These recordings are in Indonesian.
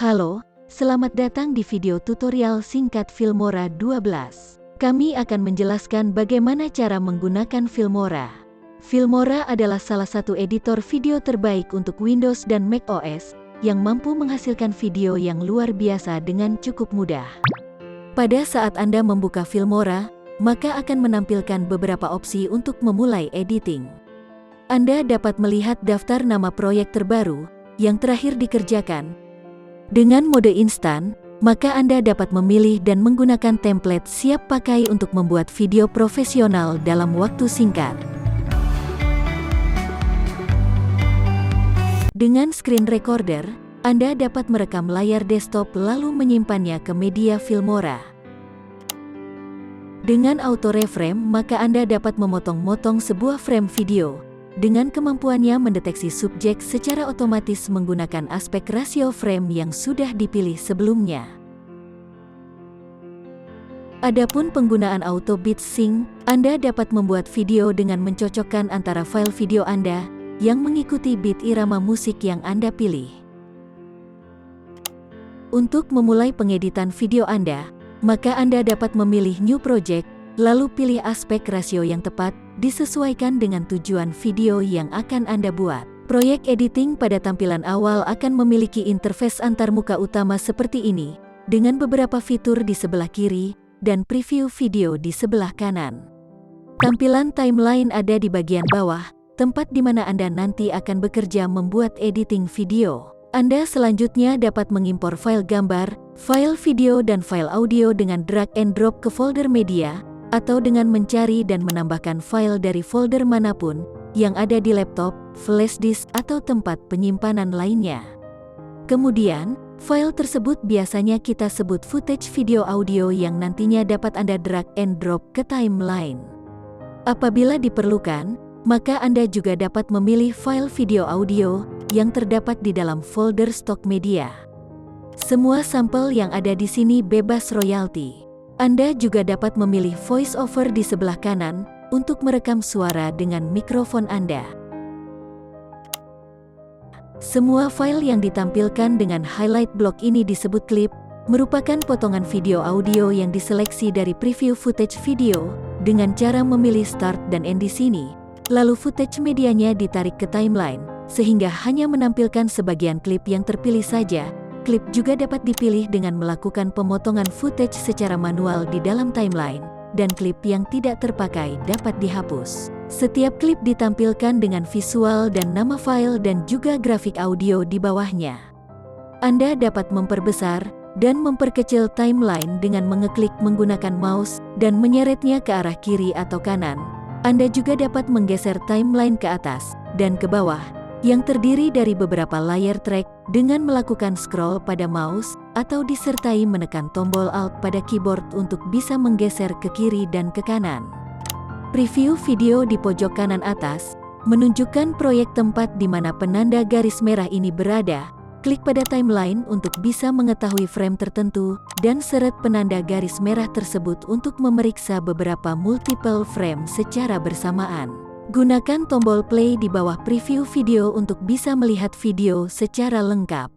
Halo, selamat datang di video tutorial singkat Filmora 12. Kami akan menjelaskan bagaimana cara menggunakan Filmora. Filmora adalah salah satu editor video terbaik untuk Windows dan Mac OS, yang mampu menghasilkan video yang luar biasa dengan cukup mudah. Pada saat Anda membuka Filmora, maka akan menampilkan beberapa opsi untuk memulai editing. Anda dapat melihat daftar nama proyek terbaru yang terakhir dikerjakan. Dengan mode instan, maka Anda dapat memilih dan menggunakan template siap pakai untuk membuat video profesional dalam waktu singkat. Dengan screen recorder, Anda dapat merekam layar desktop lalu menyimpannya ke media Filmora. Dengan auto reframe, maka Anda dapat memotong-motong sebuah frame video dengan kemampuannya mendeteksi subjek secara otomatis menggunakan aspek rasio frame yang sudah dipilih sebelumnya. Adapun penggunaan auto bit sync, Anda dapat membuat video dengan mencocokkan antara file video Anda yang mengikuti beat irama musik yang Anda pilih. Untuk memulai pengeditan video Anda, maka Anda dapat memilih New Project, lalu pilih aspek rasio yang tepat, disesuaikan dengan tujuan video yang akan Anda buat. Proyek editing pada tampilan awal akan memiliki interface antarmuka utama seperti ini, dengan beberapa fitur di sebelah kiri, dan preview video di sebelah kanan. Tampilan timeline ada di bagian bawah, tempat di mana Anda nanti akan bekerja membuat editing video. Anda selanjutnya dapat mengimpor file gambar, file video dan file audio dengan drag and drop ke folder media, atau dengan mencari dan menambahkan file dari folder manapun yang ada di laptop, flash disk, atau tempat penyimpanan lainnya. Kemudian, file tersebut biasanya kita sebut footage video audio yang nantinya dapat Anda drag and drop ke timeline. Apabila diperlukan, maka Anda juga dapat memilih file video audio yang terdapat di dalam folder stok media. Semua sampel yang ada di sini bebas royalti. Anda juga dapat memilih voice over di sebelah kanan untuk merekam suara dengan mikrofon Anda. Semua file yang ditampilkan dengan highlight block ini disebut klip, merupakan potongan video audio yang diseleksi dari preview footage video dengan cara memilih start dan end di sini. Lalu footage medianya ditarik ke timeline, sehingga hanya menampilkan sebagian klip yang terpilih saja. Klip juga dapat dipilih dengan melakukan pemotongan footage secara manual di dalam timeline, dan klip yang tidak terpakai dapat dihapus. Setiap klip ditampilkan dengan visual dan nama file dan juga grafik audio di bawahnya. Anda dapat memperbesar dan memperkecil timeline dengan mengeklik menggunakan mouse dan menyeretnya ke arah kiri atau kanan. Anda juga dapat menggeser timeline ke atas dan ke bawah, yang terdiri dari beberapa layar track dengan melakukan scroll pada mouse atau disertai menekan tombol Alt pada keyboard untuk bisa menggeser ke kiri dan ke kanan. Preview video di pojok kanan atas menunjukkan proyek tempat di mana penanda garis merah ini berada. Klik pada timeline untuk bisa mengetahui frame tertentu dan seret penanda garis merah tersebut untuk memeriksa beberapa multiple frame secara bersamaan. Gunakan tombol play di bawah preview video untuk bisa melihat video secara lengkap.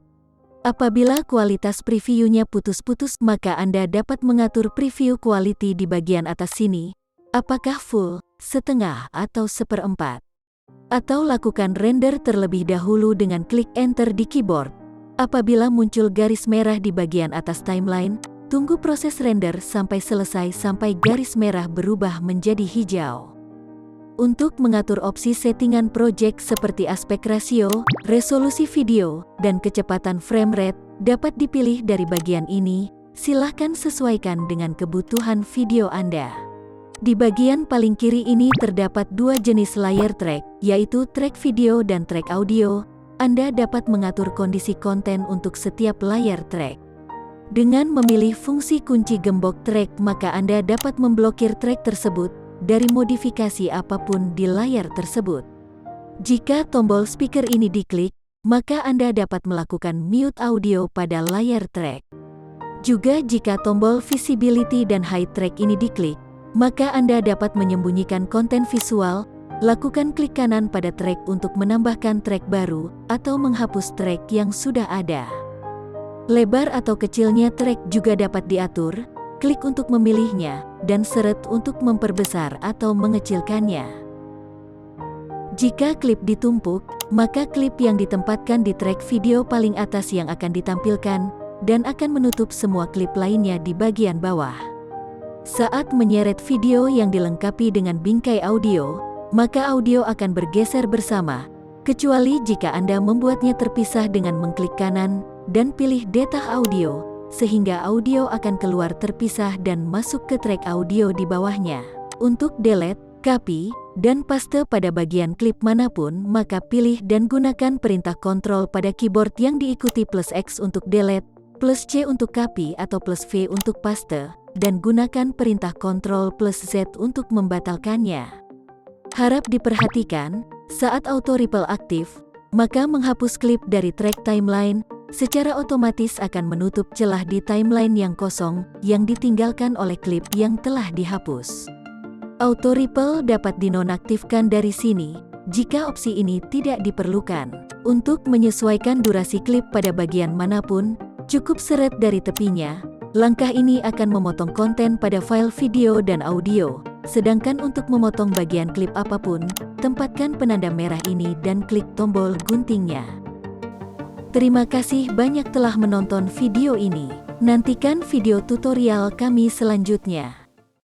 Apabila kualitas previewnya putus-putus, maka Anda dapat mengatur preview quality di bagian atas sini, apakah full, setengah, atau seperempat. Atau lakukan render terlebih dahulu dengan klik enter di keyboard. Apabila muncul garis merah di bagian atas timeline, tunggu proses render sampai selesai sampai garis merah berubah menjadi hijau. Untuk mengatur opsi settingan project seperti aspek rasio, resolusi video, dan kecepatan frame rate, dapat dipilih dari bagian ini. Silahkan sesuaikan dengan kebutuhan video Anda. Di bagian paling kiri ini terdapat dua jenis layer track, yaitu track video dan track audio. Anda dapat mengatur kondisi konten untuk setiap layar track. Dengan memilih fungsi kunci gembok track, maka Anda dapat memblokir track tersebut dari modifikasi apapun di layar tersebut. Jika tombol speaker ini diklik, maka Anda dapat melakukan mute audio pada layar track. Juga jika tombol visibility dan hide track ini diklik, maka Anda dapat menyembunyikan konten visual. Lakukan klik kanan pada track untuk menambahkan track baru atau menghapus track yang sudah ada. Lebar atau kecilnya track juga dapat diatur, klik untuk memilihnya, dan seret untuk memperbesar atau mengecilkannya. Jika klip ditumpuk, maka klip yang ditempatkan di track video paling atas yang akan ditampilkan, dan akan menutup semua klip lainnya di bagian bawah. Saat menyeret video yang dilengkapi dengan bingkai audio, maka audio akan bergeser bersama, kecuali jika Anda membuatnya terpisah dengan mengklik kanan, dan pilih data audio, sehingga audio akan keluar terpisah dan masuk ke track audio di bawahnya. Untuk delete, copy, dan paste pada bagian klip manapun, maka pilih dan gunakan perintah kontrol pada keyboard yang diikuti +X untuk delete, +C untuk copy atau +V untuk paste, dan gunakan perintah kontrol +Z untuk membatalkannya. Harap diperhatikan, saat auto ripple aktif, maka menghapus klip dari track timeline, secara otomatis akan menutup celah di timeline yang kosong, yang ditinggalkan oleh klip yang telah dihapus. Auto ripple dapat dinonaktifkan dari sini, jika opsi ini tidak diperlukan. Untuk menyesuaikan durasi klip pada bagian manapun, cukup seret dari tepinya. Langkah ini akan memotong konten pada file video dan audio, sedangkan untuk memotong bagian klip apapun, tempatkan penanda merah ini dan klik tombol guntingnya. Terima kasih banyak telah menonton video ini. Nantikan video tutorial kami selanjutnya.